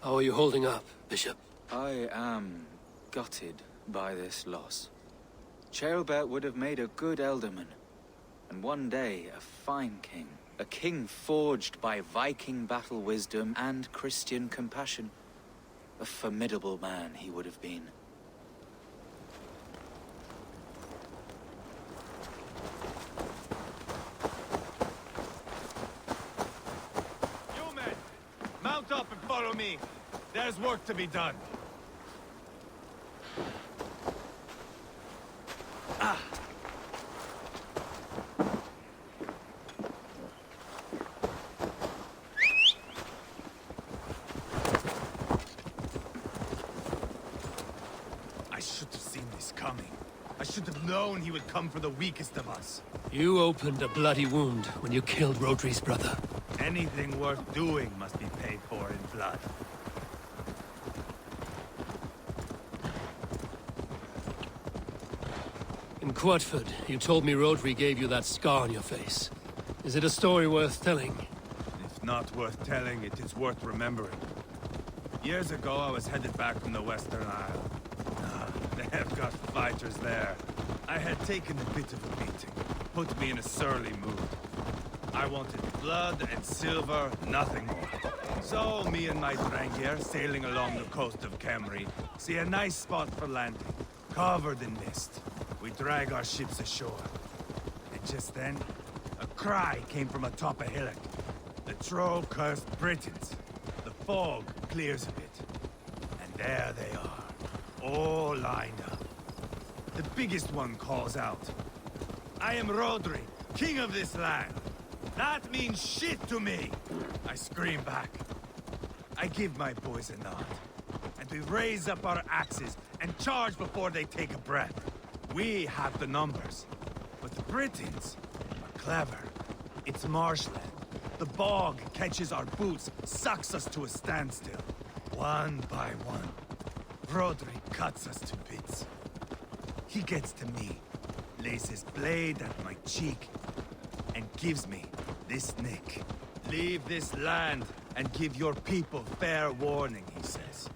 How are you holding up, Bishop? I am gutted by this loss. Ceolbert would have made a good Ealderman, and one day a fine king. A king forged by Viking battle wisdom and Christian compassion. A formidable man he would have been. You men, mount up and follow me. There's work to be done. I should have seen this coming. I should have known he would come for the weakest of us. You opened a bloody wound when you killed Rodri's brother. Anything worth doing must be paid for in blood. In Quatford, you told me Rodri gave you that scar on your face. Is it a story worth telling? If not worth telling, it is worth remembering. Years ago, I was headed back from the Western Isle. They have got fighters there. I had taken a bit of a beating. Put me in a surly mood. I wanted blood and silver, nothing more. So, me and my Drangir, sailing along the coast of Kemri, see a nice spot for landing, covered in mist. We drag our ships ashore. And just then, a cry came from atop a hillock. The troll cursed Britons. The fog clears a bit. And there they are, all lined up. The biggest one calls out, "I am Rodri, king of this land. That means shit to me!" I scream back. I give my boys a nod. And we raise up our axes and charge before they take a breath. We have the numbers. But the Britons are clever. It's marshland. The bog catches our boots, sucks us to a standstill. One by one, Rodri cuts us to bits. He gets to me, lays his blade at my cheek, and gives me this nick. "Leave this land and give your people fair warning," he says.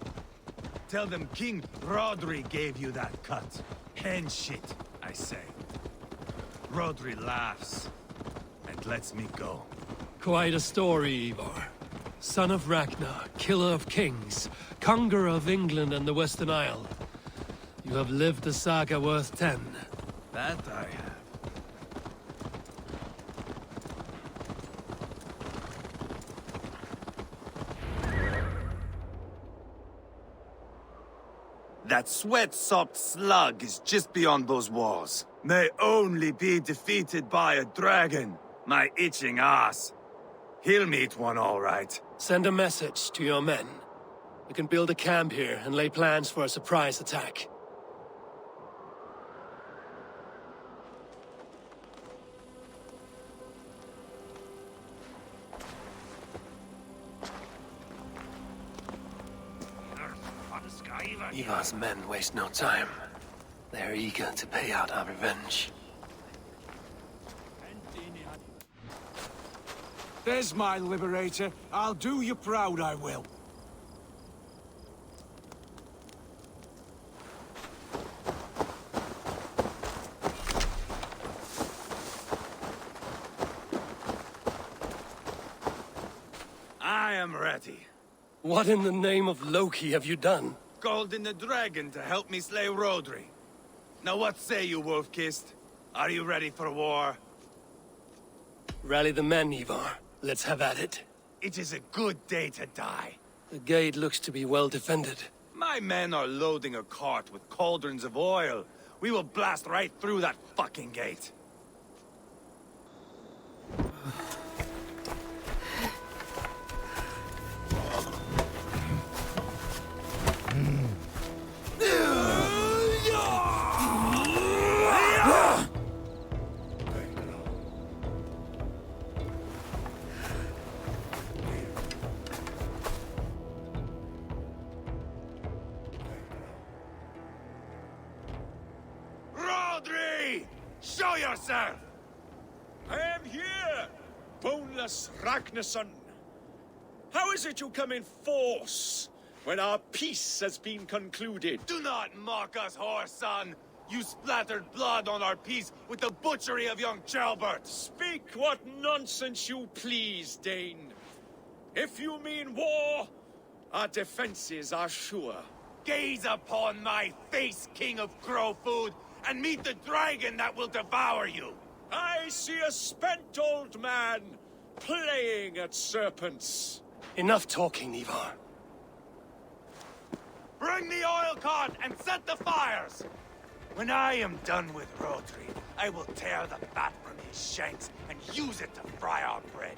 "Tell them King Rodri gave you that cut." "Hen shit," I say. Rodri laughs and lets me go. Quite a story, Eivor. Son of Ragnar, killer of kings, conqueror of England and the Western Isle. You have lived a saga worth 10. That I have. That sweat-sopped slug is just beyond those walls. May only be defeated by a dragon, my itching ass. He'll meet one all right. Send a message to your men. We can build a camp here and lay plans for a surprise attack. Eivor's men waste no time. They're eager to pay out our revenge. There's my liberator. I'll do you proud, I will. I am ready. What in the name of Loki have you done? Called in the dragon to help me slay Rodri. Now what say you, Wolf-Kissed? Are you ready for war? Rally the men, Eivor. Let's have at it. It is a good day to die. The gate looks to be well defended. My men are loading a cart with cauldrons of oil. We will blast right through that fucking gate. Rodri! Show yourself! I am here! Boneless Ragnarsson! How is it you come in force when our peace has been concluded? Do not mock us, whoreson! You splattered blood on our peace with the butchery of young Charlbert! Speak what nonsense you please, Dane. If you mean war, our defenses are sure. Gaze upon my face, King of Crow Food, and meet the dragon that will devour you! I see a spent old man playing at serpents. Enough talking, Eivor. Bring the oil cart and set the fires! When I am done with Rodri, I will tear the fat from his shanks and use it to fry our bread.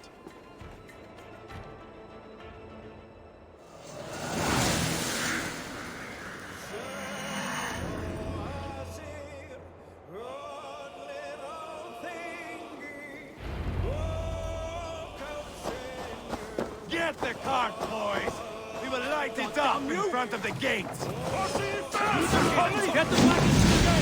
Get the cart, boys! We will light it up in front of the gates! Get the wagons to the gate!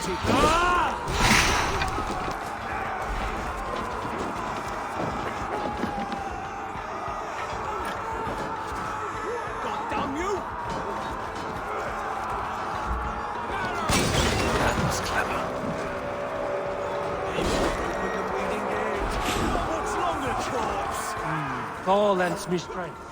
duty. Ah! God damn you! That was clever. What's longer, corpse? Thor lends me strength.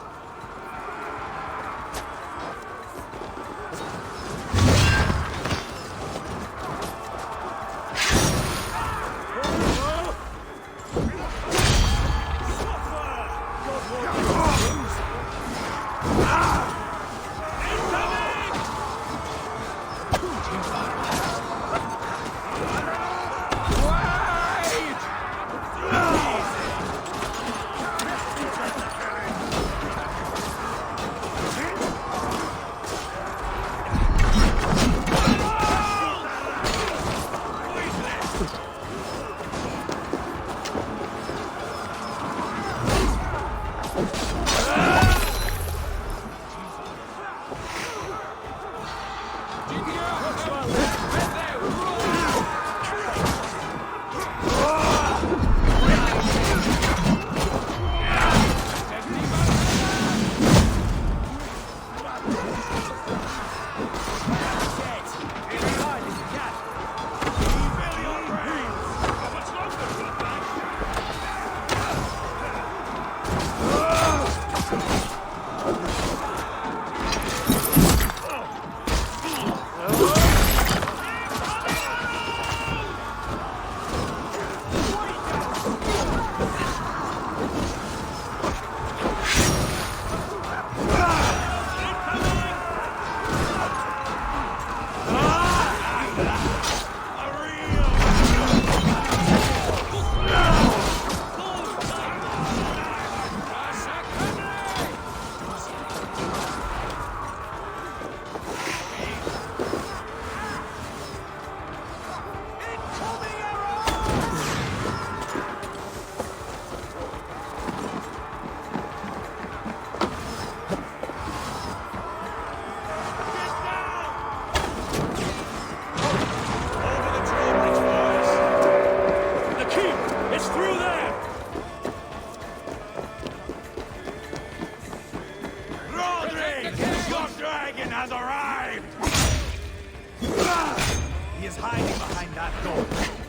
He is hiding behind that door.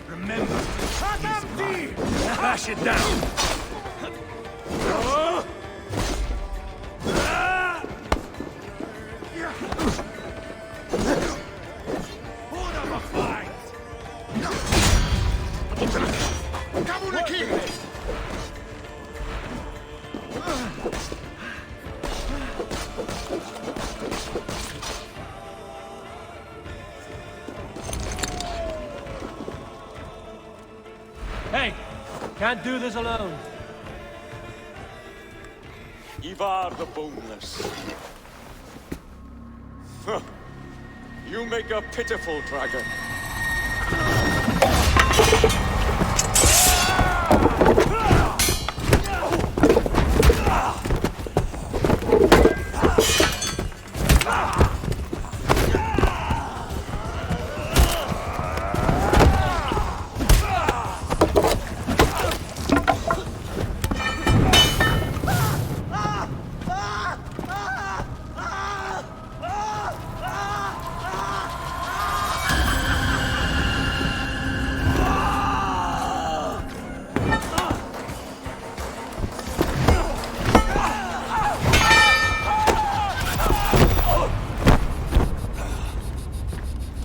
Remember, That's empty! bash it down! Hold up a fight! Hey! Can't do this alone. Eivor the Boneless. Huh. You make a pitiful dragon.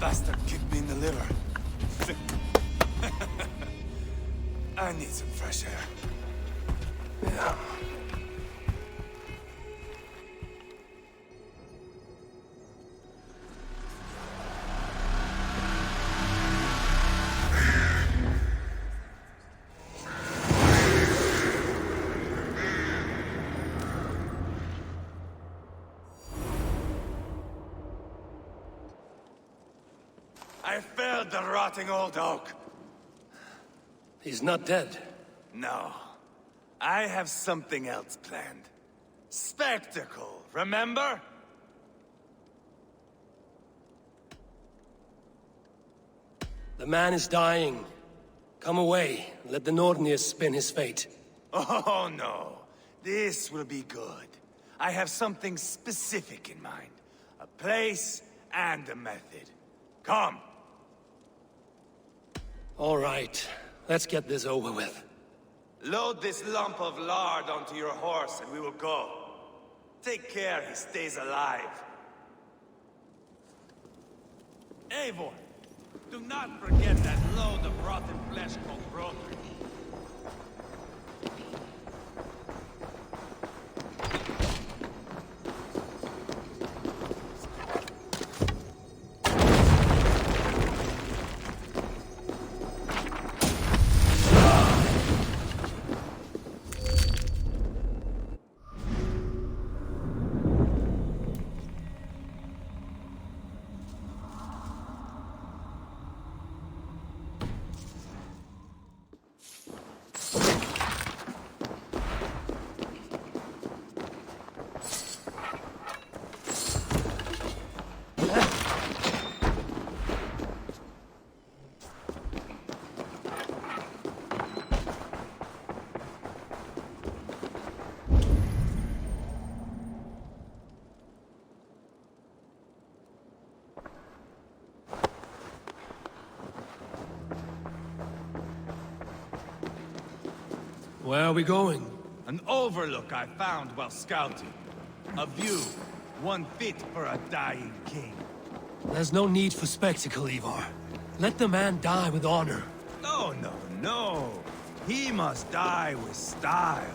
Bastard kicked me in the liver. I need some fresh air. Yeah. I felled the rotting old oak. He's not dead. No. I have something else planned. Spectacle, remember? The man is dying. Come away, and let the Nordnir spin his fate. Oh no, this will be good. I have something specific in mind. A place and a method. Come! All right, let's get this over with. Load this lump of lard onto your horse and we will go. Take care he stays alive. Eivor, do not forget that load of rotten flesh called Rodri. Where are we going? An overlook I found while scouting. A view, one fit for a dying king. There's no need for spectacle, Eivor. Let the man die with honor. No, no, no. He must die with style.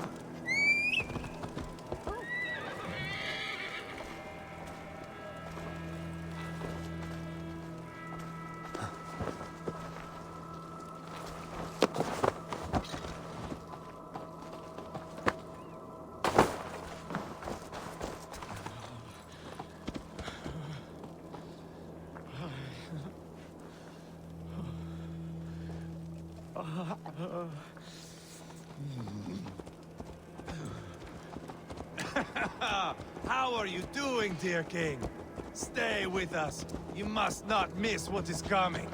How are you doing, dear king? Stay with us. You must not miss what is coming.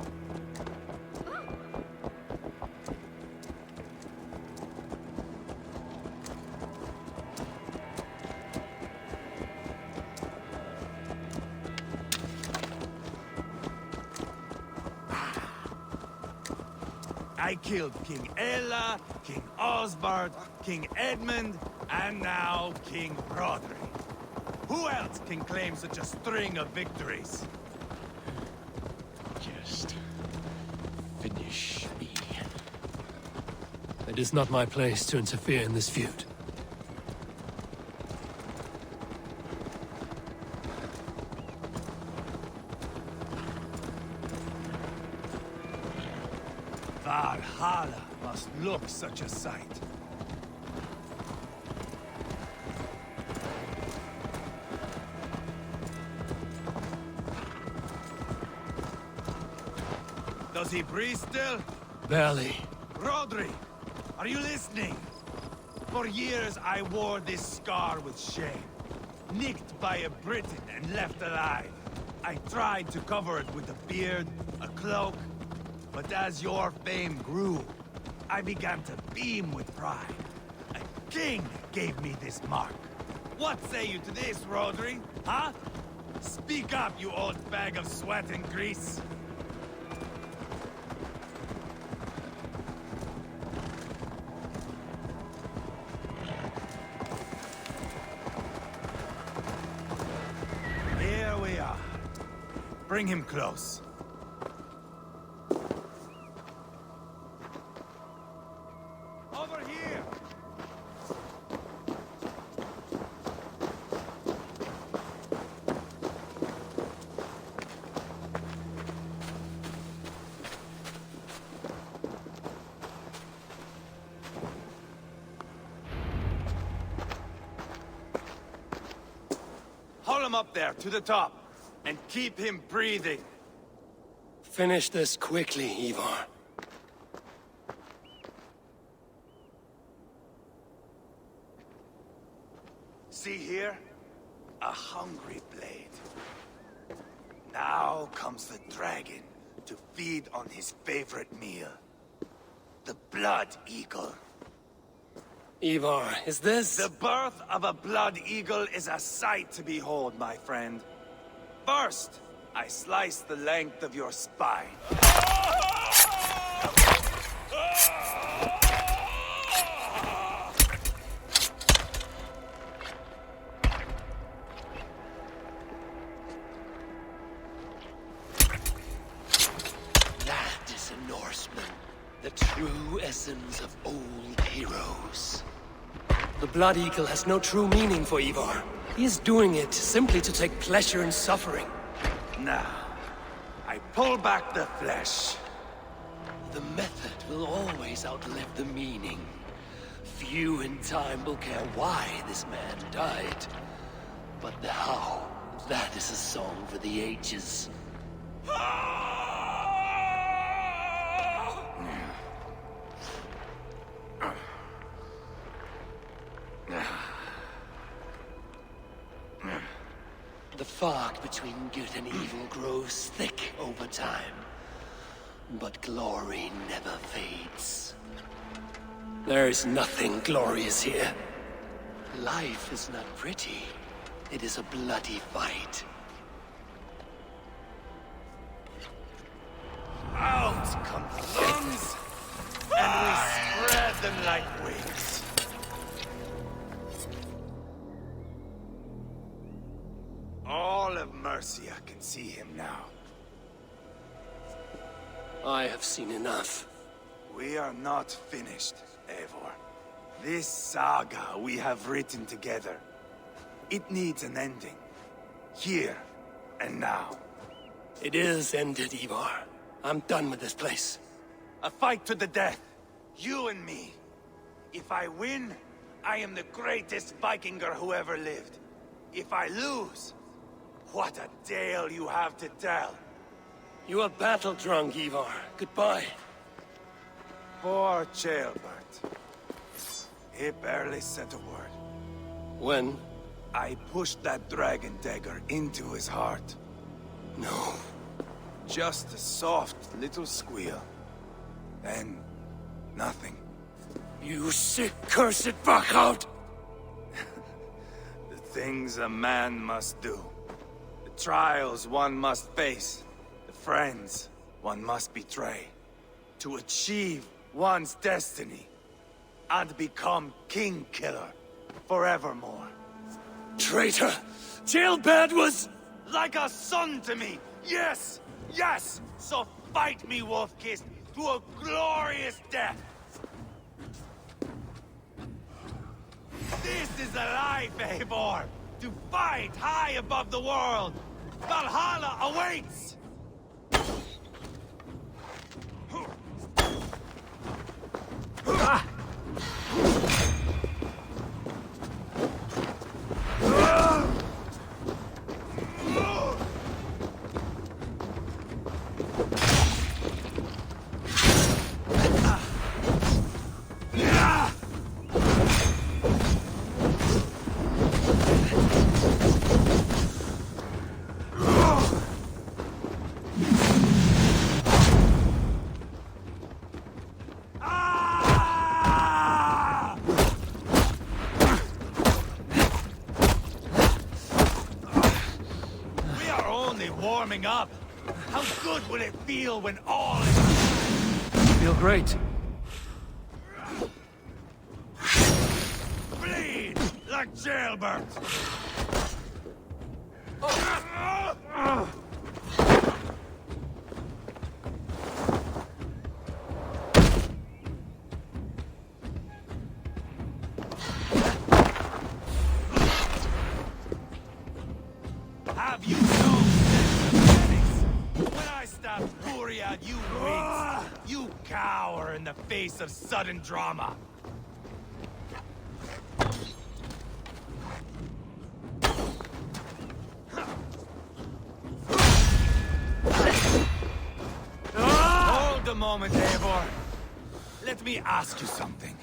I killed King Ella, King Osbert, King Edmund, and now King Rodri. Who else can claim such a string of victories? Just finish me. It is not my place to interfere in this feud. Valhalla must look such a sight. Does he breathe still? Barely. Rodri, are you listening? For years I wore this scar with shame. Nicked by a Briton and left alive. I tried to cover it with a beard, a cloak, but as your fame grew, I began to beam with pride. A king gave me this mark. What say you to this, Rodri? Huh? Speak up, you old bag of sweat and grease. Here we are. Bring him close. Over here! Haul him up there, to the top, and keep him breathing. Finish this quickly, Eivor. See here? A hungry blade. Now comes the dragon, to feed on his favorite meal. The Blood Eagle. Eivor, is this... The birth of a Blood Eagle is a sight to behold, my friend. First, I slice the length of your spine. That is a Norseman. The true essence of old heroes. The Blood Eagle has no true meaning for Eivor. He is doing it simply to take pleasure in suffering. Now, I pull back the flesh. The method will always outlive the meaning. Few in time will care why this man died. But the how, that is a song for the ages. The fog between good and evil grows thick over time. But glory never fades. There is nothing glorious here. Life is not pretty. It is a bloody fight. Out come the lungs, and we spread them like wings. All of Mercia can see him now. I have seen enough. We are not finished, Eivor. This saga we have written together, it needs an ending. Here and now. It is ended, Eivor. I'm done with this place. A fight to the death. You and me. If I win, I am the greatest Vikinger who ever lived. If I lose, what a tale you have to tell. You are battle-drunk, Eivor. Goodbye. Poor Ceolbert. He barely said a word. When? I pushed that dragon dagger into his heart. No. Just a soft little squeal. Then, nothing. You sick, cursed fuck-out! The things a man must do. The trials one must face. The friends one must betray. To achieve one's destiny. And become King Killer forevermore. Traitor! Ceolbert was... Like a son to me! Yes! Yes! So fight me, Wolf-Kissed, to a glorious death! This is a life, Eivor! To fight high above the world! Valhalla awaits! Warming up. How good will it feel when all is... Feel great. Bleed like Ceolbert. Have you no sense of ethics? When I stabbed Buriad, you winced. You cower in the face of sudden drama. Hold a moment, Eivor. Let me ask you something.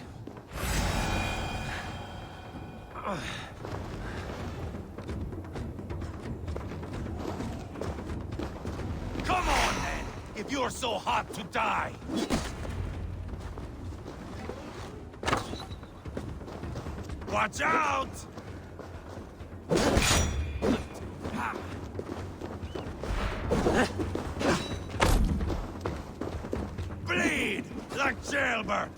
Come on, then! If You're so hot to die! Watch out! Bleed like jailbird!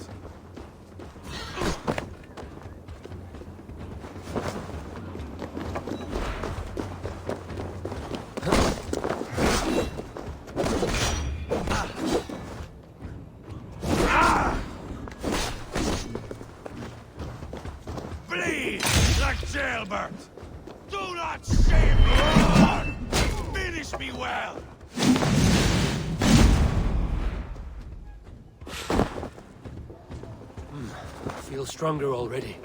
Bleed like jailbird! Do not shame me anymore! Finish me well! Feel stronger already.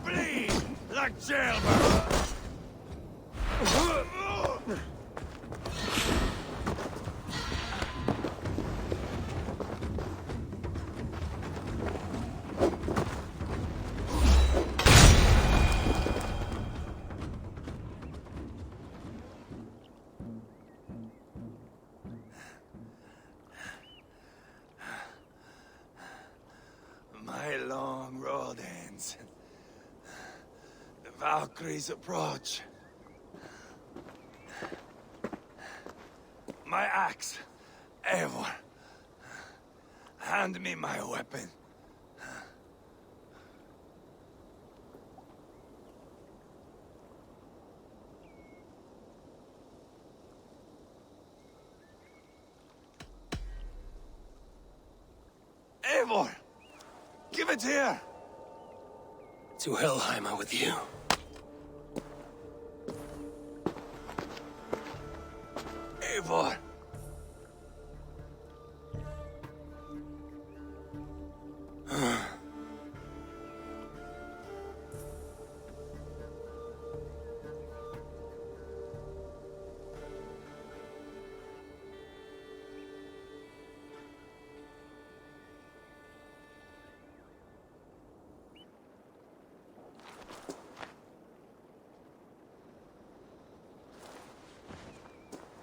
Bleed like jailbird! My long road ends. The Valkyries approach. My axe, Eivor. Hand me my weapon. Eivor! Give it here! To Helheimer with you. Eivor!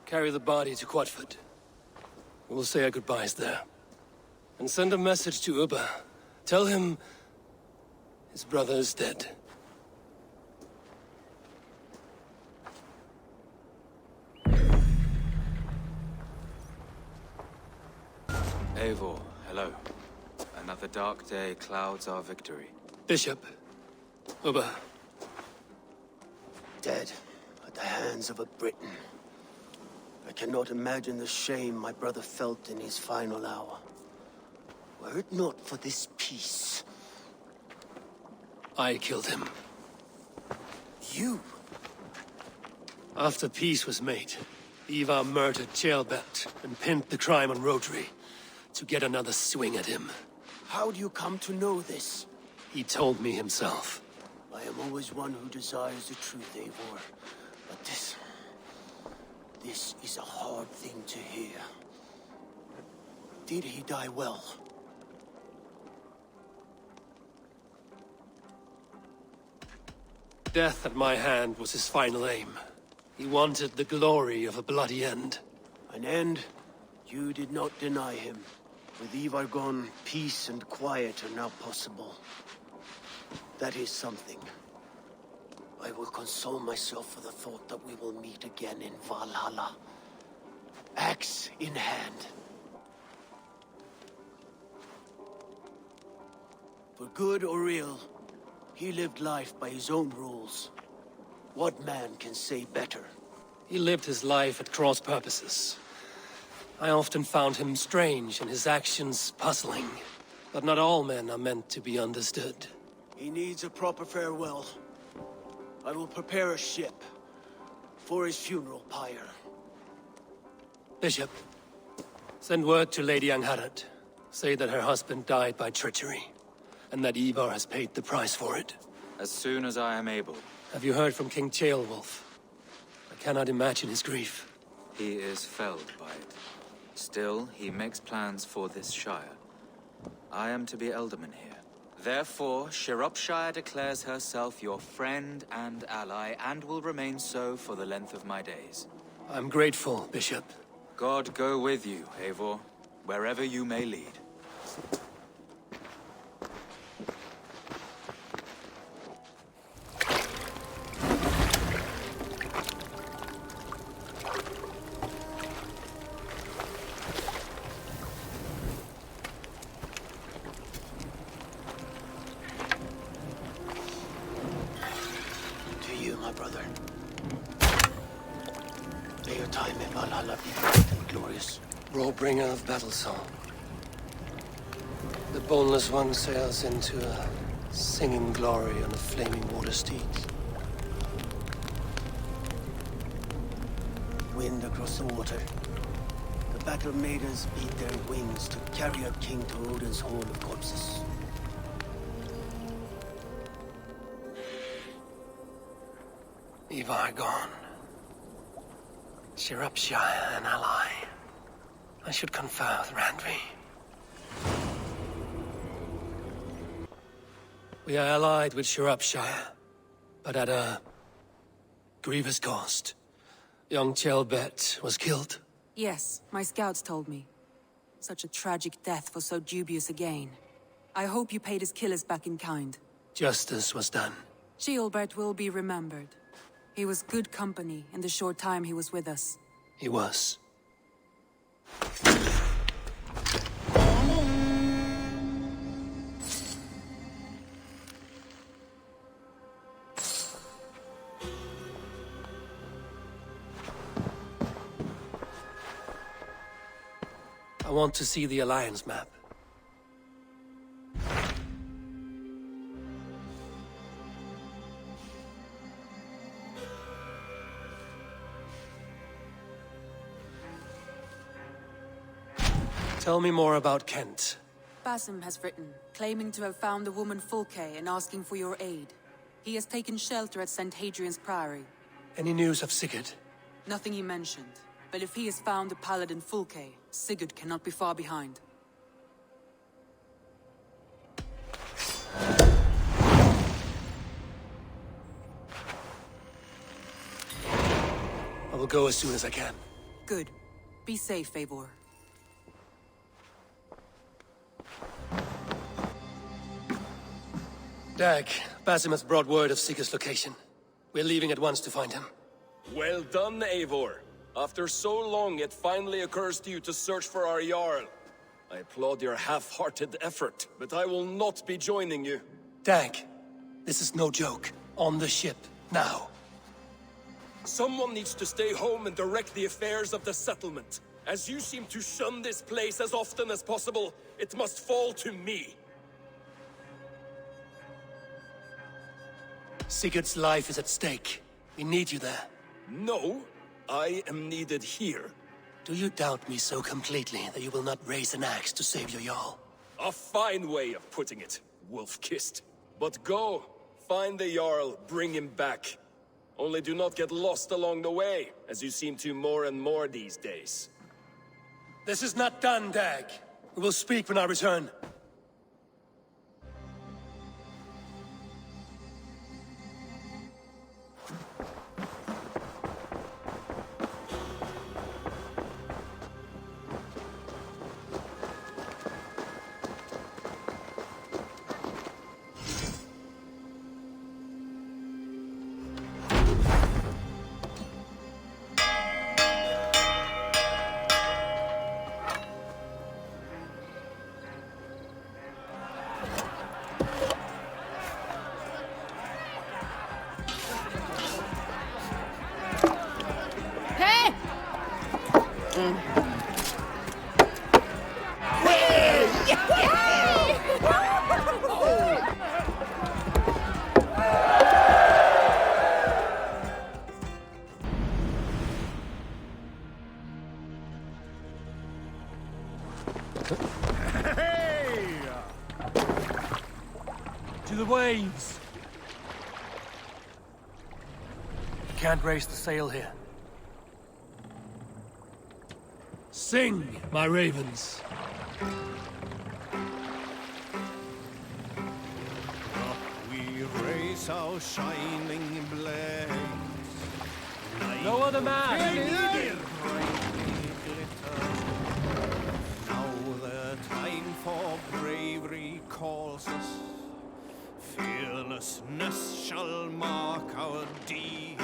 Carry the body to Quatford. We'll say our goodbyes there. And send a message to Ubba. Tell him his brother is dead. Eivor, hello. Another dark day clouds our victory. Bishop. Ubba. Dead at the hands of a Briton. I cannot imagine the shame my brother felt in his final hour. Were it not for this peace. I killed him. You? After peace was made, Eivor murdered Ceolbert and pinned the crime on Rodri to get another swing at him. How do you come to know this? He told me himself. I am always one who desires the truth, Eivor. But this is a hard thing to hear. Did he die well? Death at my hand was his final aim. He wanted the glory of a bloody end. An end you did not deny him. With Eivor gone, peace and quiet are now possible. That is something. I will console myself for the thought that we will meet again in Valhalla. Axe in hand. For good or ill, he lived life by his own rules. What man can say better? He lived his life at cross purposes. I often found him strange and his actions puzzling. But not all men are meant to be understood. He needs a proper farewell. I will prepare a ship for his funeral pyre. Bishop, send word to Lady Angharad. Say that her husband died by treachery, and that Eivor has paid the price for it. As soon as I am able. Have you heard from King Ceolwulf? I cannot imagine his grief. He is felled by it. Still, he makes plans for this shire. I am to be Ealderman here. Therefore, Shropshire declares herself your friend and ally, and will remain so for the length of my days. I'm grateful, Bishop. God go with you, Eivor, wherever you may lead. To you, my brother. May your time in Valhalla be bright and glorious. Roll-bringer of battle song. The boneless one sails into a singing glory on a flaming water steed. Wind across the water. The battle maidens beat their wings to carry our king to Odin's hall of corpses. Eivor gone. Shropshire an ally. I should confer with Randvi. We are allied with Shropshire, but at a grievous cost. Young Chelbet was killed. Yes, my scouts told me. Such a tragic death for so dubious a gain. I hope you paid his killers back in kind. Justice was done. Ceolbert will be remembered. He was good company in the short time he was with us. He was. I want to see the Alliance map. Tell me more about Kent. Basim has written, claiming to have found the woman Fulke and asking for your aid. He has taken shelter at St. Hadrian's Priory. Any news of Sigurd? Nothing he mentioned. But if he has found the paladin Fulke, Sigurd cannot be far behind. I will go as soon as I can. Good. Be safe, Eivor. Dag, Basim has brought word of Sigurd's location. We're leaving at once to find him. Well done, Eivor. After so long, it finally occurs to you to search for our Jarl. I applaud your half-hearted effort, but I will not be joining you. Dag, this is no joke. On the ship, now. Someone needs to stay home and direct the affairs of the settlement. As you seem to shun this place as often as possible, it must fall to me. Sigurd's life is at stake. We need you there. No, I am needed here. Do you doubt me so completely that you will not raise an axe to save your Jarl? A fine way of putting it, wolf-kissed. But go, find the Jarl, bring him back. Only do not get lost along the way, as you seem to more and more these days. This is not done, Dag. We will speak when I return. To the waves! You can't raise the sail here. Sing, my ravens. Up we raise our shining blades. No other man! righteousness shall mark our deed.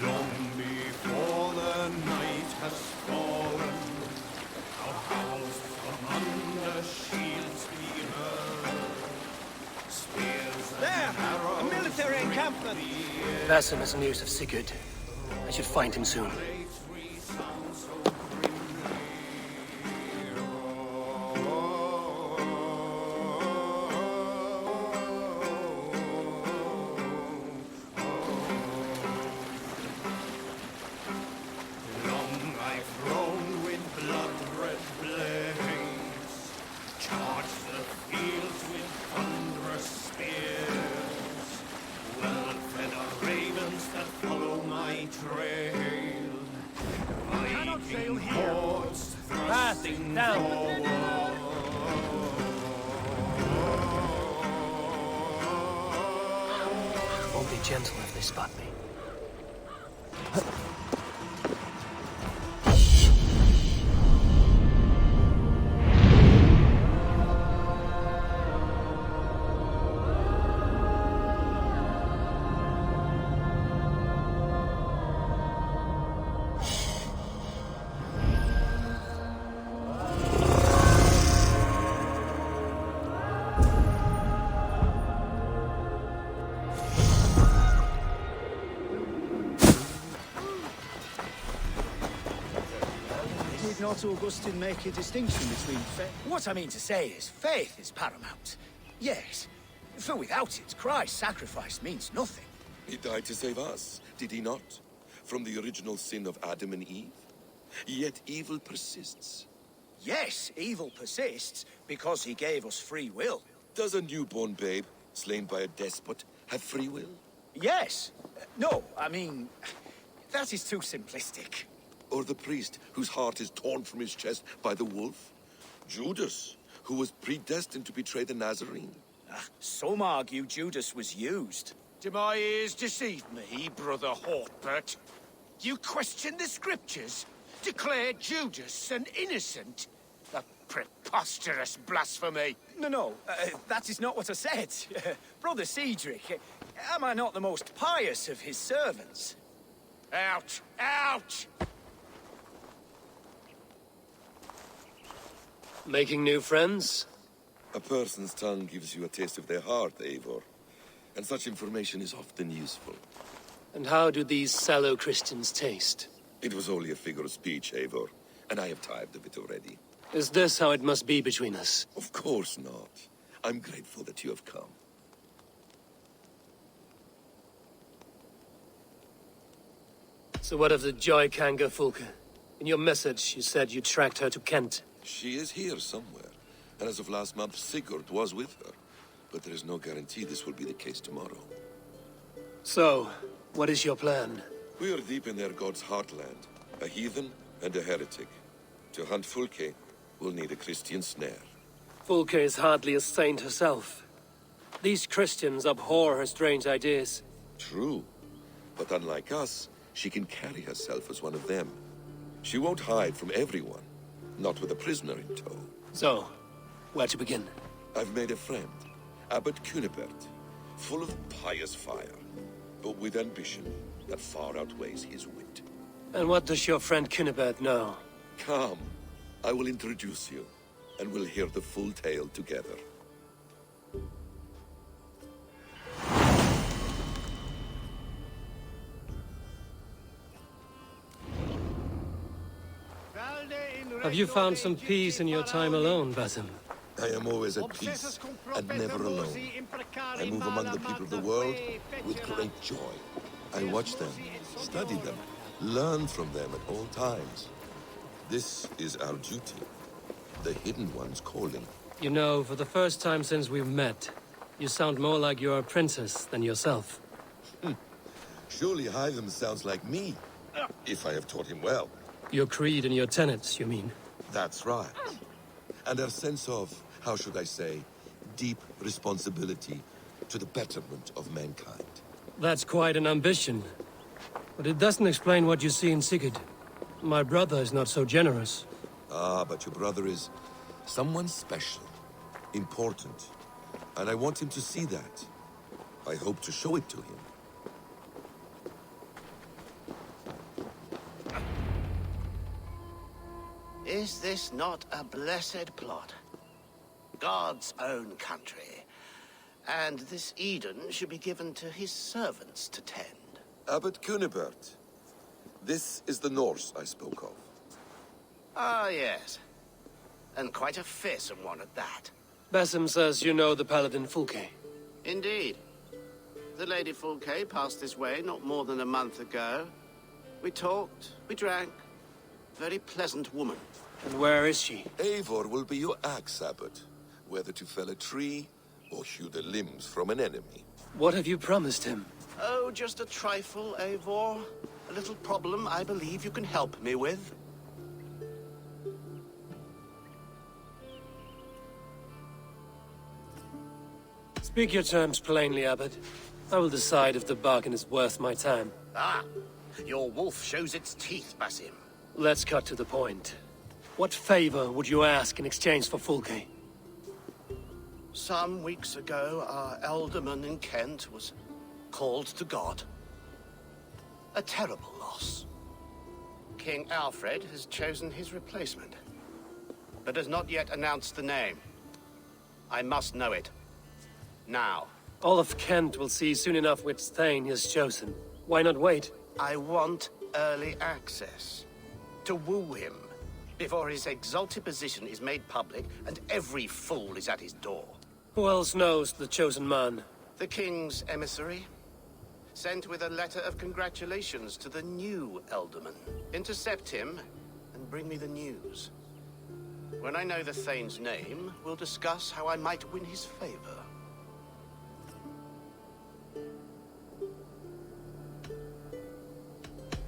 Long before the night has fallen, our howls from under shields we heard. Spears and arrows. A military encampment! Basim has news of Sigurd. I should find him soon. Long I've grown with blood-red blades, charged the fields with thunderous spears. Well-fed are ravens that follow my trail. Viking hordes thrusting forward. Won't be gentle if they spot me. Did not Augustine make a distinction between faith? What I mean to say is, faith is paramount. Yes, for without it, Christ's sacrifice means nothing. He died to save us, did he not? From the original sin of Adam and Eve? Yet evil persists. Yes, evil persists because he gave us free will. Does a newborn babe, slain by a despot, have free will? Yes. No, I mean, that is too simplistic. Or the priest whose heart is torn from his chest by the wolf? Judas, who was predestined to betray the Nazarene? Some argue Judas was used. Do my ears deceive me, Brother Hortbert? You question the scriptures? Declare Judas an innocent? A preposterous blasphemy! No, that is not what I said. Brother Cedric, am I not the most pious of his servants? Out! Out! Making new friends? A person's tongue gives you a taste of their heart, Eivor. And such information is often useful. And how do these sallow Christians taste? It was only a figure of speech, Eivor. And I have tired of it already. Is this how it must be between us? Of course not. I'm grateful that you have come. So what of the Joy Kanga Fulke? In your message, you said you tracked her to Kent. She is here somewhere. And as of last month, Sigurd was with her. But there is no guarantee this will be the case tomorrow. So, what is your plan? We are deep in their god's heartland. A heathen and a heretic. To hunt Fulke, we'll need a Christian snare. Fulke is hardly a saint herself. These Christians abhor her strange ideas. True. But unlike us, she can carry herself as one of them. She won't hide from everyone. Not with a prisoner in tow. So, where to begin? I've made a friend. Abbot Cunibert. Full of pious fire. But with ambition that far outweighs his wit. And what does your friend Cunibert know? Come. I will introduce you. And we'll hear the full tale together. Have you found some peace in your time alone, Basim? I am always at peace, and never alone. I move among the people of the world with great joy. I watch them, study them, learn from them at all times. This is our duty. The Hidden One's calling. You know, for the first time since we've met, you sound more like you're a princess than yourself. Surely Hytham sounds like me, if I have taught him well. Your creed and your tenets, you mean? That's right. And our sense of, how should I say, deep responsibility to the betterment of mankind. That's quite an ambition. But it doesn't explain what you see in Sigurd. My brother is not so generous. Ah, but your brother is someone special, important. And I want him to see that. I hope to show it to him. Is this not a blessed plot? God's own country. And this Eden should be given to his servants to tend. Abbot Cunibert. This is the Norse I spoke of. Ah, yes. And quite a fearsome one at that. Basim says you know the paladin Fulke. Indeed. The Lady Fulke passed this way not more than a month ago. We talked, we drank. Very pleasant woman. And where is she? Eivor will be your axe, Abbot. Whether to fell a tree or hew the limbs from an enemy. What have you promised him? Oh, just a trifle, Eivor. A little problem I believe you can help me with. Speak your terms plainly, Abbot. I will decide if the bargain is worth my time. Ah, your wolf shows its teeth, Basim. Let's cut to the point. What favor would you ask in exchange for Fulke? Some weeks ago, our Ealderman in Kent was called to God. A terrible loss. King Alfred has chosen his replacement, but has not yet announced the name. I must know it. Now. All of Kent will see soon enough which Thane he has chosen. Why not wait? I want early access. To woo him, before his exalted position is made public and every fool is at his door. Who else knows the chosen man? The king's emissary, sent with a letter of congratulations to the new Ealderman. Intercept him and bring me the news. When I know the Thane's name, we'll discuss how I might win his favor.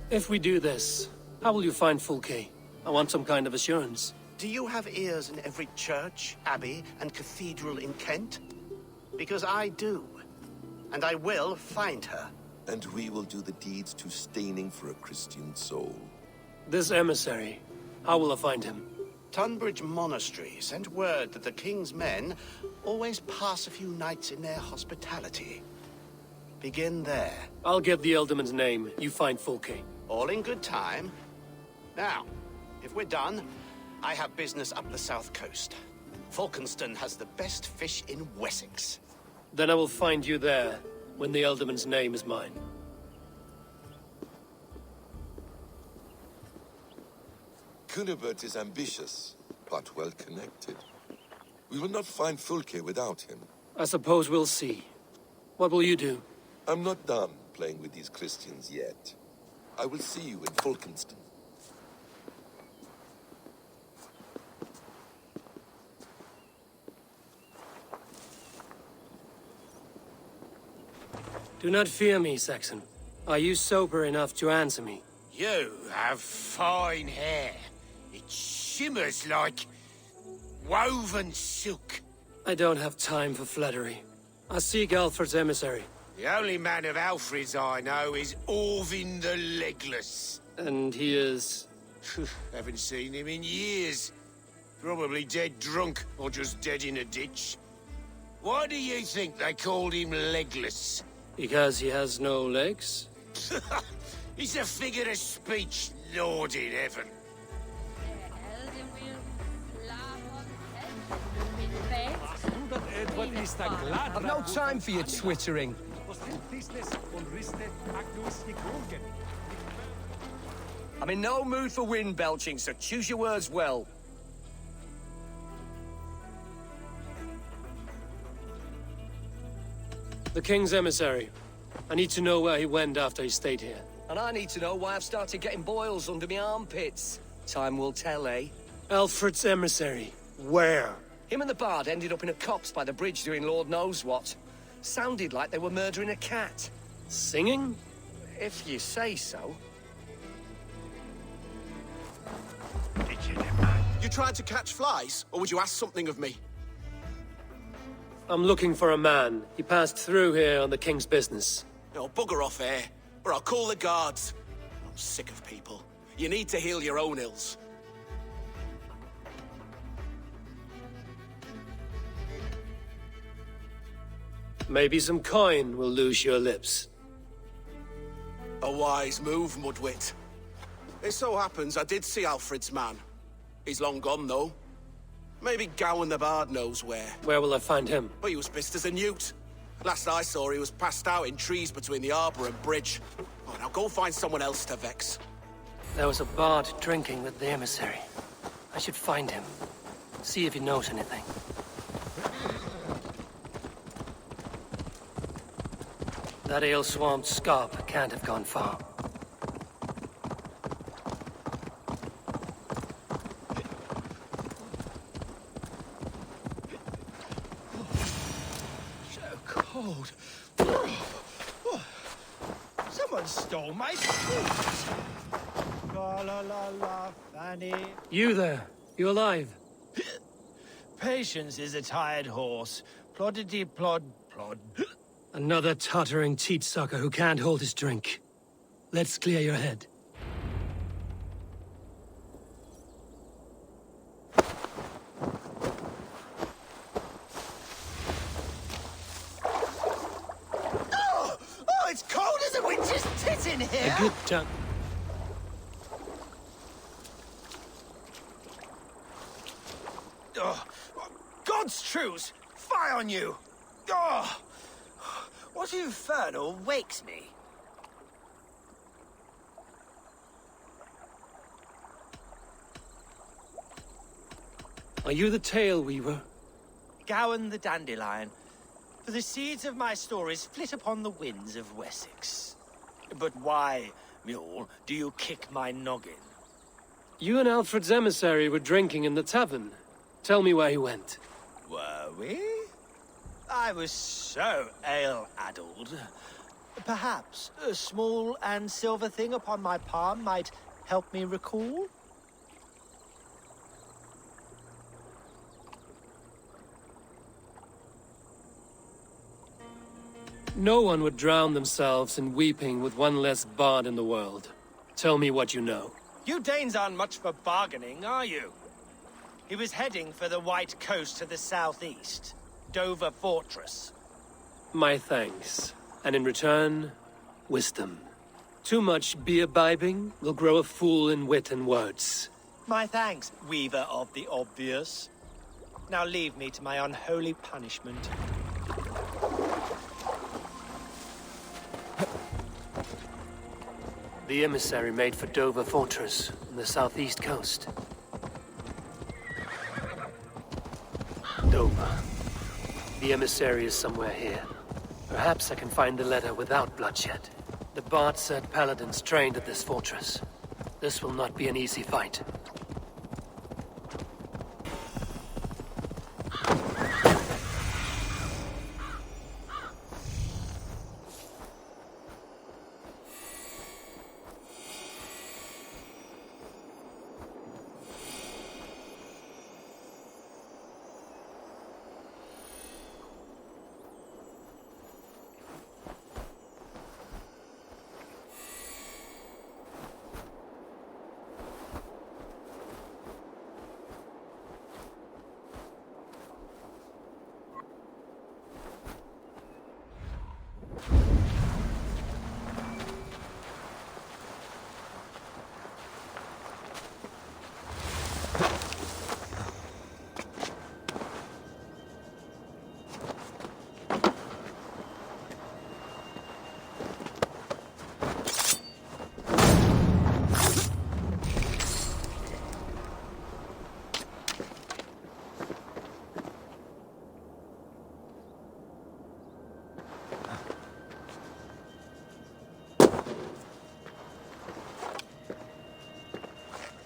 If we do this, how will you find Fulke? I want some kind of assurance. Do you have ears in every church, abbey, and cathedral in Kent? Because I do. And I will find her. And we will do the deeds too staining for a Christian soul. This emissary, how will I find him? Tunbridge Monastery sent word that the king's men always pass a few nights in their hospitality. Begin there. I'll get the Ealdorman's name. You find Fulke. All in good time. Now, if we're done, I have business up the south coast. Falkenston has the best fish in Wessex. Then I will find you there, when the Ealdorman's name is mine. Cunibert is ambitious, but well connected. We will not find Fulke without him. I suppose we'll see. What will you do? I'm not done playing with these Christians yet. I will see you in Falkenston. Do not fear me, Saxon. Are you sober enough to answer me? You have fine hair. It shimmers like woven silk. I don't have time for flattery. I seek Alfred's emissary. The only man of Alfred's I know is Orvin the Legless. And he is... Haven't seen him in years. Probably dead drunk, or just dead in a ditch. Why do you think they called him Legless? Because he has no legs? He's a figure of speech, Lord in heaven. I've no time for your twittering. I'm in no mood for wind belching, so choose your words well. The king's emissary. I need to know where he went after he stayed here. And I need to know why I've started getting boils under my armpits. Time will tell, eh? Alfred's emissary. Where? Him and the bard ended up in a copse by the bridge doing Lord knows what. Sounded like they were murdering a cat. Singing? If you say so. You tried to catch flies, or would you ask something of me? I'm looking for a man. He passed through here on the king's business. No, bugger off here, or I'll call the guards. I'm sick of people. You need to heal your own ills. Maybe some coin will loose your lips. A wise move, Mudwit. It so happens I did see Alfred's man. He's long gone, though. Maybe Gowan the Bard knows where. Where will I find him? But he was pissed as a newt. Last I saw, he was passed out in trees between the arbor and bridge. Oh, now go find someone else to vex. There was a bard drinking with the emissary. I should find him. See if he knows anything. That ale-swamped scarp can't have gone far. Cold. Someone stole my boots. La la la la, Fanny. You there? You alive? Patience is a tired horse. Ploddity plod plod. Another tottering teat-sucker who can't hold his drink. Let's clear your head. Oh, it's cold as a witch's tit in here! A good time. Oh, God's truce! Fie on you! Oh, what infernal wakes me? Are you the tale weaver? Gowan the Dandelion. For the seeds of my stories flit upon the winds of Wessex. But why, mule, do you kick my noggin? You and Alfred's emissary were drinking in the tavern. Tell me where he went. Were we? I was so ale-addled. Perhaps a small and silver thing upon my palm might help me recall? No one would drown themselves in weeping with one less bard in the world. Tell me what you know. You Danes aren't much for bargaining, are you? He was heading for the White Coast to the southeast. Dover Fortress. My thanks. And in return, wisdom. Too much beer-bibbing will grow a fool in wit and words. My thanks, weaver of the obvious. Now leave me to my unholy punishment. The emissary made for Dover Fortress on the southeast coast. Dover. The emissary is somewhere here. Perhaps I can find the letter without bloodshed. The bard said paladins trained at this fortress. This will not be an easy fight.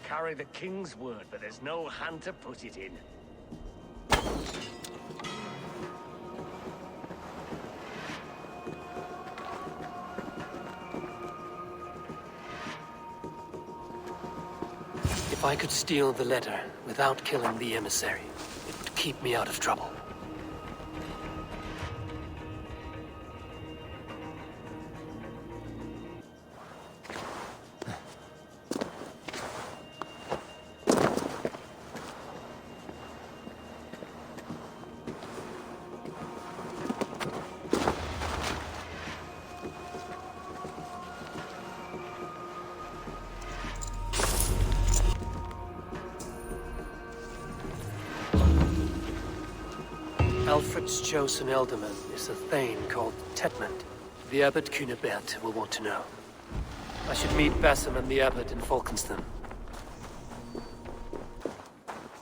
Carry the king's word, but there's no hand to put it in. If I could steal the letter without killing the emissary, it would keep me out of trouble. Alfred's chosen Ealderman is a thane called Tedmund. The Abbot Cunibert will want to know. I should meet Basim and the Abbot in Falkenston.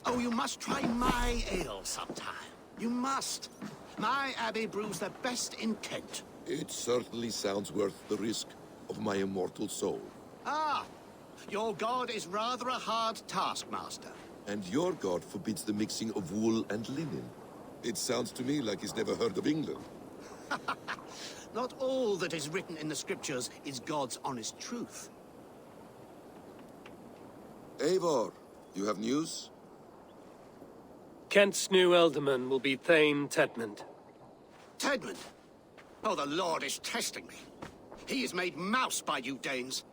Oh, you must try my ale sometime. You must. My abbey brews the best in Kent. It certainly sounds worth the risk of my immortal soul. Ah, your god is rather a hard taskmaster. And your god forbids the mixing of wool and linen. It sounds to me like he's never heard of England. Not all that is written in the scriptures is God's honest truth. Eivor, you have news? Kent's new Ealderman will be Thane Tedmund. Tedmund? Oh, the Lord is testing me. He is made mouse by you Danes.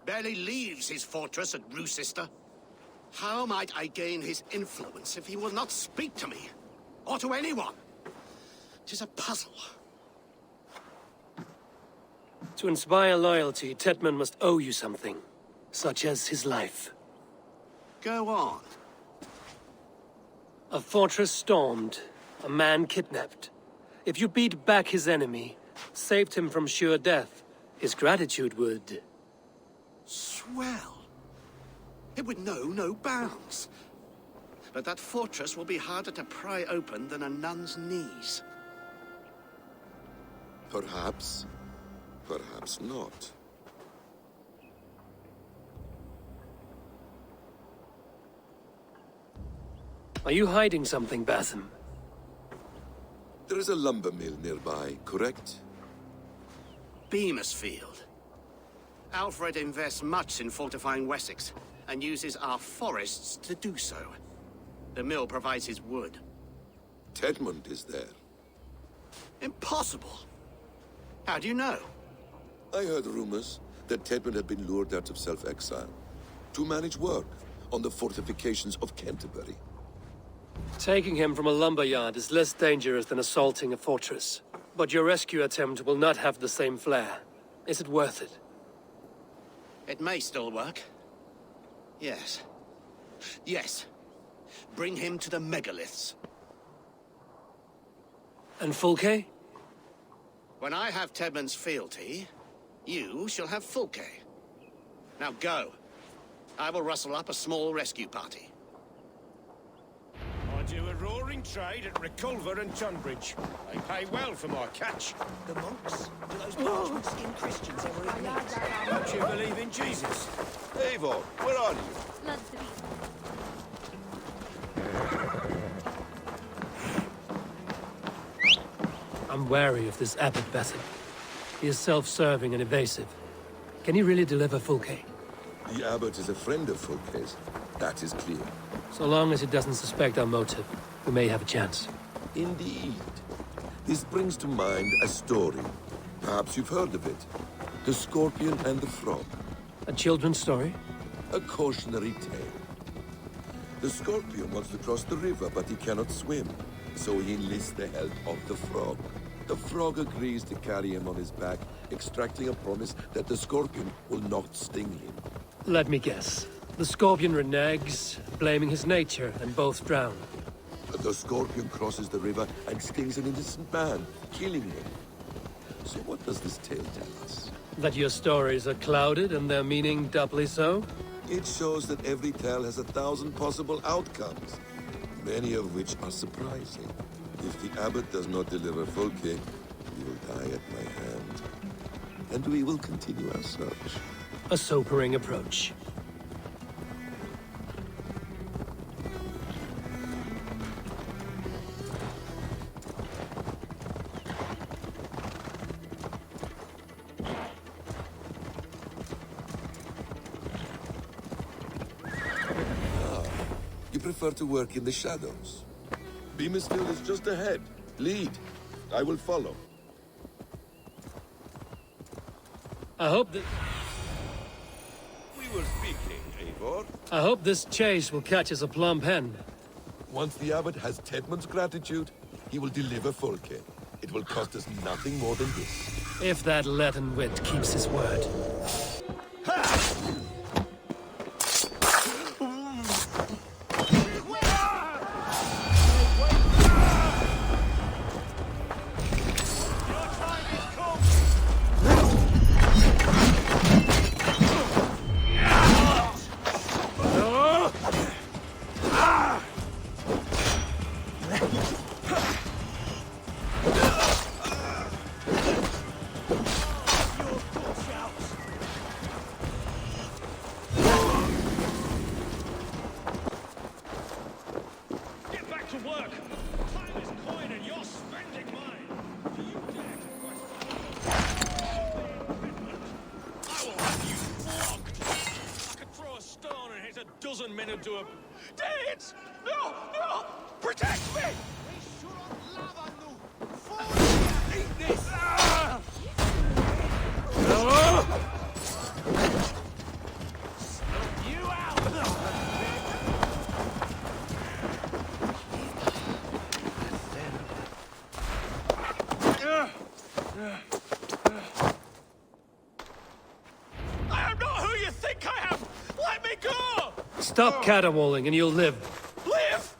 Barely leaves his fortress at Roosister. How might I gain his influence if he will not speak to me? Or to anyone? 'Tis a puzzle. To inspire loyalty, Tedmund must owe you something, such as his life. Go on. A fortress stormed, a man kidnapped. If you beat back his enemy, saved him from sure death, his gratitude would... Swell. It would know no bounds. But that fortress will be harder to pry open than a nun's knees. Perhaps. Perhaps not. Are you hiding something, Basim? There is a lumber mill nearby, correct? Beamisfield. Alfred invests much in fortifying Wessex, and uses our forests to do so. The mill provides his wood. Tedmund is there. Impossible! How do you know? I heard rumors that Tedmund had been lured out of self-exile to manage work on the fortifications of Canterbury. Taking him from a lumberyard is less dangerous than assaulting a fortress. But your rescue attempt will not have the same flair. Is it worth it? It may still work. Yes. Yes. Bring him to the megaliths. And Fulke? When I have Tedmund's fealty, you shall have Fulke. Now go. I will rustle up a small rescue party. I do a roaring trade at Reculver and Tunbridge. They pay well for my catch. The monks? Do those parchment-skinned Christians ever eat meat? Don't you believe in Jesus? Eivor, where are you? I'm wary of this Abbot Basim. He is self-serving and evasive. Can he really deliver Fulke? The abbot is a friend of Fulke's. That is clear. So long as he doesn't suspect our motive, we may have a chance. Indeed. This brings to mind a story. Perhaps you've heard of it. The Scorpion and the Frog. A children's story? A cautionary tale. The Scorpion wants to cross the river, but he cannot swim. So he enlists the help of the Frog. The Frog agrees to carry him on his back, extracting a promise that the Scorpion will not sting him. Let me guess. The Scorpion reneges, blaming his nature, and both drown. The Scorpion crosses the river and stings an innocent man, killing him. So what does this tale tell us? That your stories are clouded and their meaning doubly so? It shows that every tale has 1,000 possible outcomes, many of which are surprising. If the abbot does not deliver Fulke, he will die at my hand. And we will continue our search. A sobering approach. You prefer to work in the shadows. Beamisfield is just ahead. Lead. I will follow. I hope that... We were speaking, Eivor. I hope this chase will catch us a plump hen. Once the abbot has Tedmund's gratitude, he will deliver Fulke. It will cost us nothing more than this. If that Latin wit keeps his word. There's a dozen men who do it. Danes! No! No! Protect me! Eat this! Ah! You out! I am not who you think I am! Let me go! Stop caterwauling and you'll live. Live!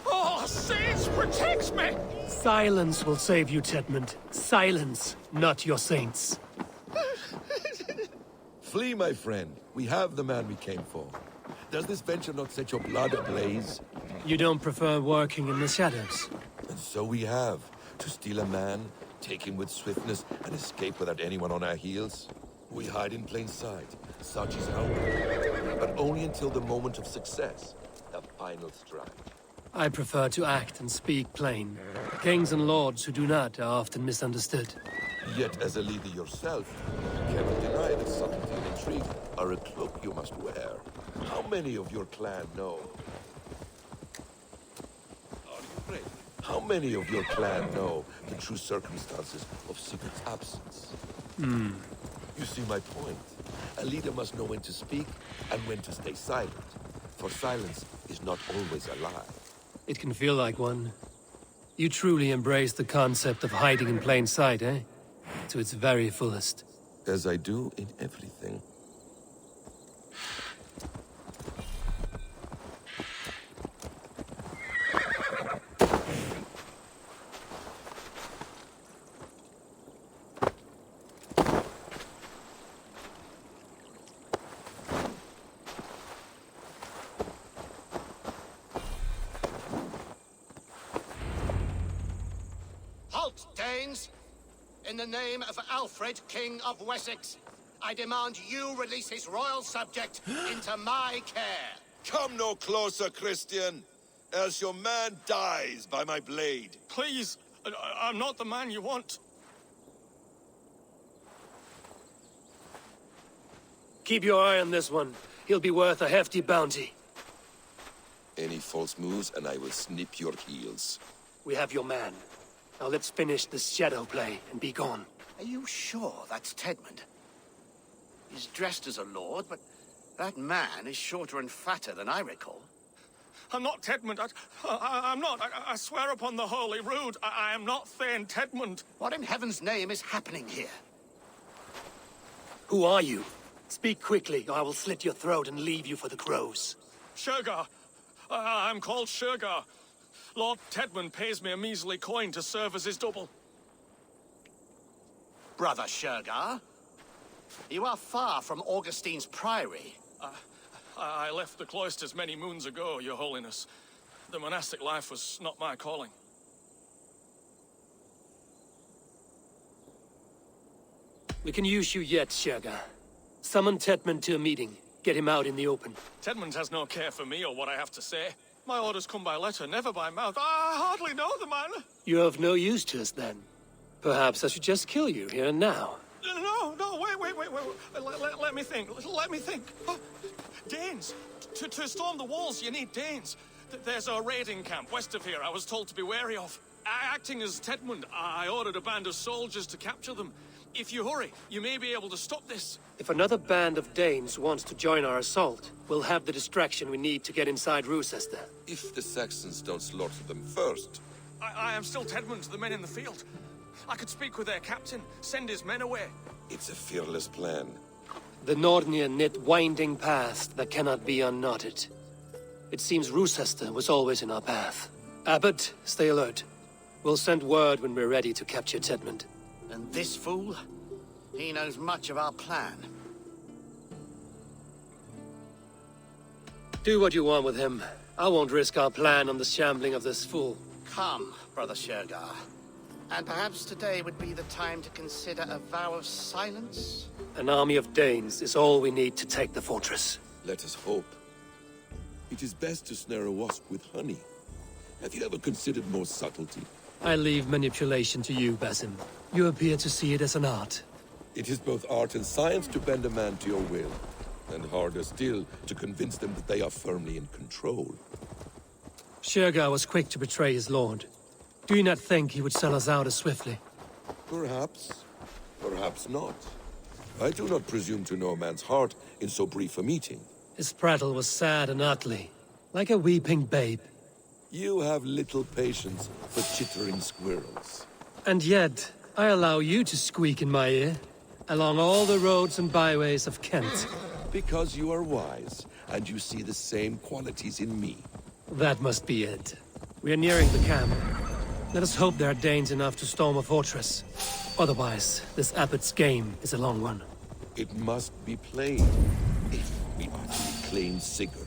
Oh, saints, protect me! Silence will save you, Tedmund. Silence, not your saints. Flee, my friend. We have the man we came for. Does this venture not set your blood ablaze? You don't prefer working in the shadows? And so we have. To steal a man, take him with swiftness, and escape without anyone on our heels? We hide in plain sight. Such is our way. But only until the moment of success. The final strike. I prefer to act and speak plain. Kings and lords who do not are often misunderstood. Yet, as a leader yourself, you cannot deny that subtlety and intrigue are a cloak you must wear. How many of your clan know? Are you afraid? How many of your clan know the true circumstances of Sigurd's absence? You see my point. A leader must know when to speak and when to stay silent. For silence is not always a lie. It can feel like one. You truly embrace the concept of hiding in plain sight, eh? To its very fullest. As I do in everything. Halt, Danes! In the name of Alfred, King of Wessex, I demand you release his royal subject into my care. Come no closer, Christian, else your man dies by my blade. Please, I'm not the man you want. Keep your eye on this one. He'll be worth a hefty bounty. Any false moves and I will snip your heels. We have your man. Now let's finish this shadow play and be gone. Are you sure that's Tedmund? He's dressed as a lord, but that man is shorter and fatter than I recall. I'm not Tedmund. I'm not. I swear upon the Holy Rood, I am not Thane Tedmund. What in heaven's name is happening here? Who are you? Speak quickly, or I will slit your throat and leave you for the crows. Shergar. I'm called Shergar. Lord Tedmund pays me a measly coin to serve as his double. Brother Shergar, you are far from Augustine's priory. I left the cloisters many moons ago, Your Holiness. The monastic life was not my calling. We can use you yet, Shergar. Summon Tedmund to a meeting. Get him out in the open. Tedmund has no care for me or what I have to say. My orders come by letter, never by mouth. I hardly know the man. You're of no use to us, then. Perhaps I should just kill you here and now. No, wait. Let me think. Let me think. Oh, Danes. To storm the walls, you need Danes. There's a raiding camp west of here I was told to be wary of. Acting as Tedmund, I ordered a band of soldiers to capture them. If you hurry, you may be able to stop this. If another band of Danes wants to join our assault, we'll have the distraction we need to get inside Rochester. If the Saxons don't slaughter them first. I am still Tedmund to the men in the field. I could speak with their captain, send his men away. It's a fearless plan. The Nordnir knit winding paths that cannot be unknotted. It seems Rochester was always in our path. Abbot, stay alert. We'll send word when we're ready to capture Tedmund. And this fool? He knows much of our plan. Do what you want with him. I won't risk our plan on the shambling of this fool. Come, Brother Shergar. And perhaps today would be the time to consider a vow of silence? An army of Danes is all we need to take the fortress. Let us hope. It is best to snare a wasp with honey. Have you ever considered more subtlety? I leave manipulation to you, Basim. You appear to see it as an art. It is both art and science to bend a man to your will. And harder still to convince them that they are firmly in control. Shergar was quick to betray his lord. Do you not think he would sell us out as swiftly? Perhaps. Perhaps not. I do not presume to know a man's heart in so brief a meeting. His prattle was sad and ugly, like a weeping babe. You have little patience for chittering squirrels. And yet, I allow you to squeak in my ear, along all the roads and byways of Kent. Because you are wise, and you see the same qualities in me. That must be it. We are nearing the camp. Let us hope there are Danes enough to storm a fortress. Otherwise, this abbot's game is a long one. It must be played, if we are to reclaim Sigurd.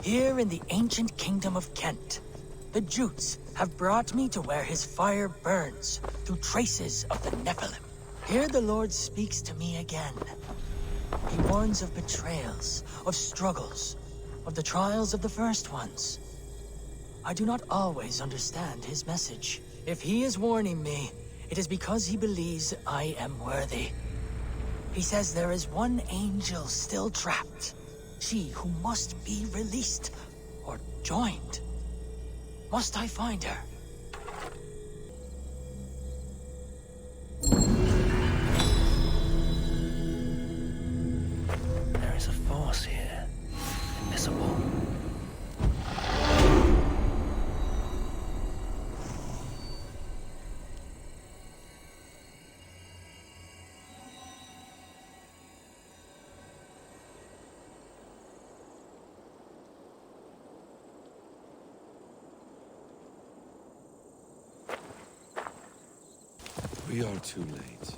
Here in the ancient kingdom of Kent, the Jutes have brought me to where his fire burns, through traces of the Nephilim. Here the Lord speaks to me again. He warns of betrayals, of struggles, of the trials of the first ones. I do not always understand his message. If he is warning me, it is because he believes I am worthy. He says there is one angel still trapped. She who must be released, or joined. Must I find her? There is a force here, invisible. We are too late.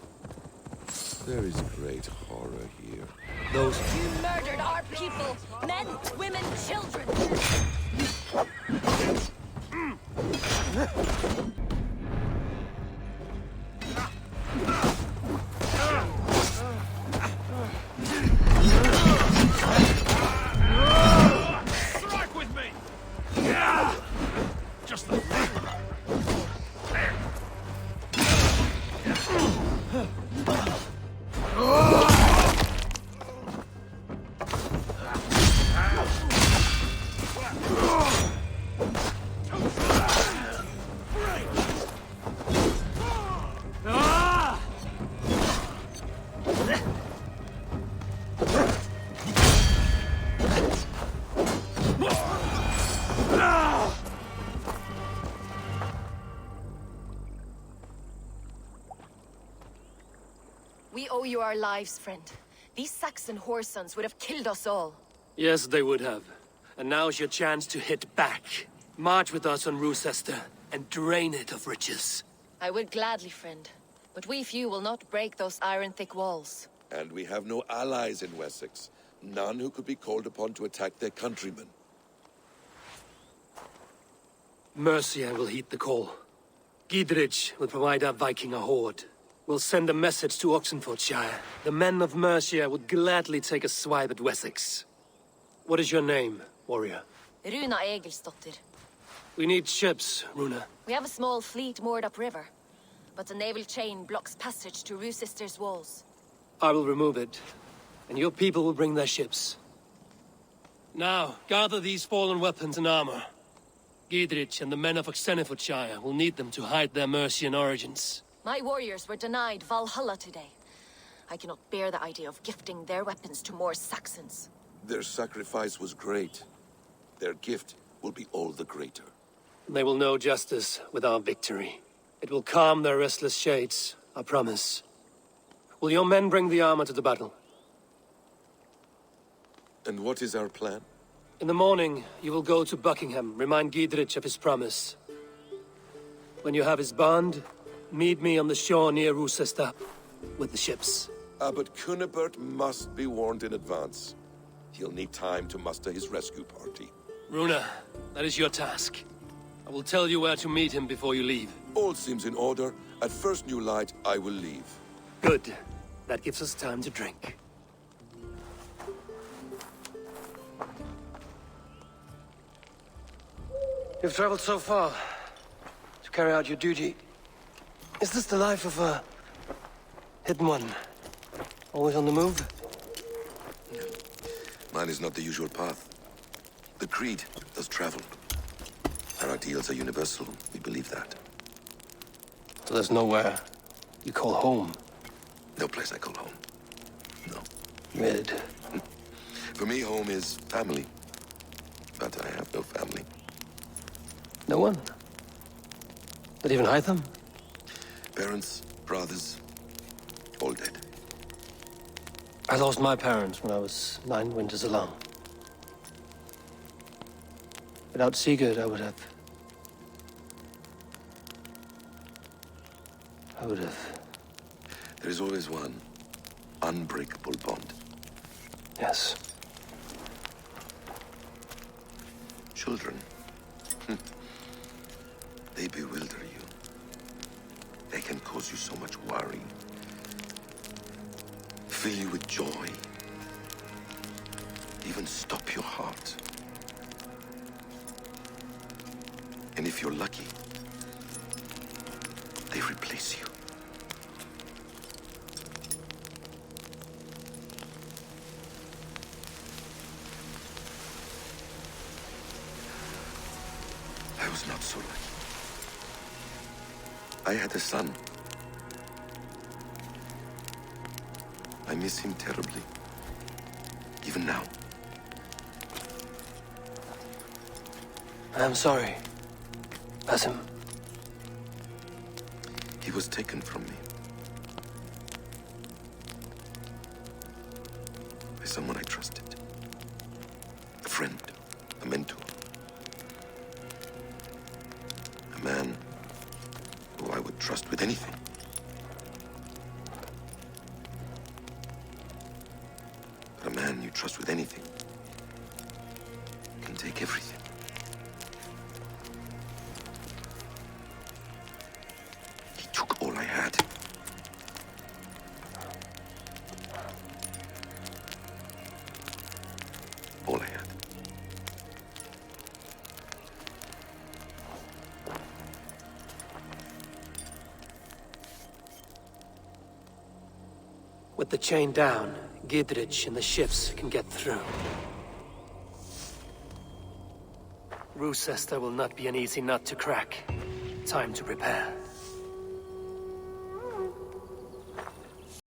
There is great horror here. Those... You murdered our people! Men, women, children! Strike with me! Just the We owe you our lives, friend. These Saxon whoresons would have killed us all. Yes, they would have. And now's your chance to hit back. March with us on Rochester and drain it of riches. I would gladly, friend. But we few will not break those iron-thick walls. And we have no allies in Wessex. None who could be called upon to attack their countrymen. Mercia will heed the call. Gidrich will provide our Viking a horde. We'll send a message to Oxenfordshire. The men of Mercia would gladly take a swipe at Wessex. What is your name, warrior? Runa Egilsdotter. We need ships, Runa. We have a small fleet moored upriver, but the naval chain blocks passage to Rochester's walls. I will remove it, and your people will bring their ships. Now, gather these fallen weapons and armor. Gidrich and the men of Oxenfordshire will need them to hide their Mercian origins. My warriors were denied Valhalla today. I cannot bear the idea of gifting their weapons to more Saxons. Their sacrifice was great. Their gift will be all the greater. They will know justice with our victory. It will calm their restless shades, I promise. Will your men bring the armor to the battle? And what is our plan? In the morning, you will go to Buckingham, remind Gidrich of his promise. When you have his bond, meet me on the shore near Rochester with the ships. Abbot Cunibert must be warned in advance. He'll need time to muster his rescue party. Runa, that is your task. I will tell you where to meet him before you leave. All seems in order. At first new light, I will leave. Good. That gives us time to drink. You've traveled so far to carry out your duty. Is this the life of a hidden one? Always on the move? Mine is not the usual path. The Creed does travel. Our ideals are universal. We believe that. So there's nowhere you call home? No place I call home. No. Red. For me, home is family. But I have no family. No one? Not even Hytham? Parents, brothers, all dead. I lost my parents when I was 9 winters alone. Without Sigurd, I would have... There is always one unbreakable bond. Yes. Children. They bewilder you. They can cause you so much worry. Fill you with joy. Even stop your heart. And if you're lucky, they replace you. I was not so lucky. I had a son. I miss him terribly. Even now. I am sorry. Basim. He was taken from me. By someone I trusted. A friend. A mentor. A man who I would trust with anything. But a man you trust with anything can take everything. He took all I had. All I had. With the chain down, Gidrich and the ships can get through. Roosester will not be an easy nut to crack. Time to prepare.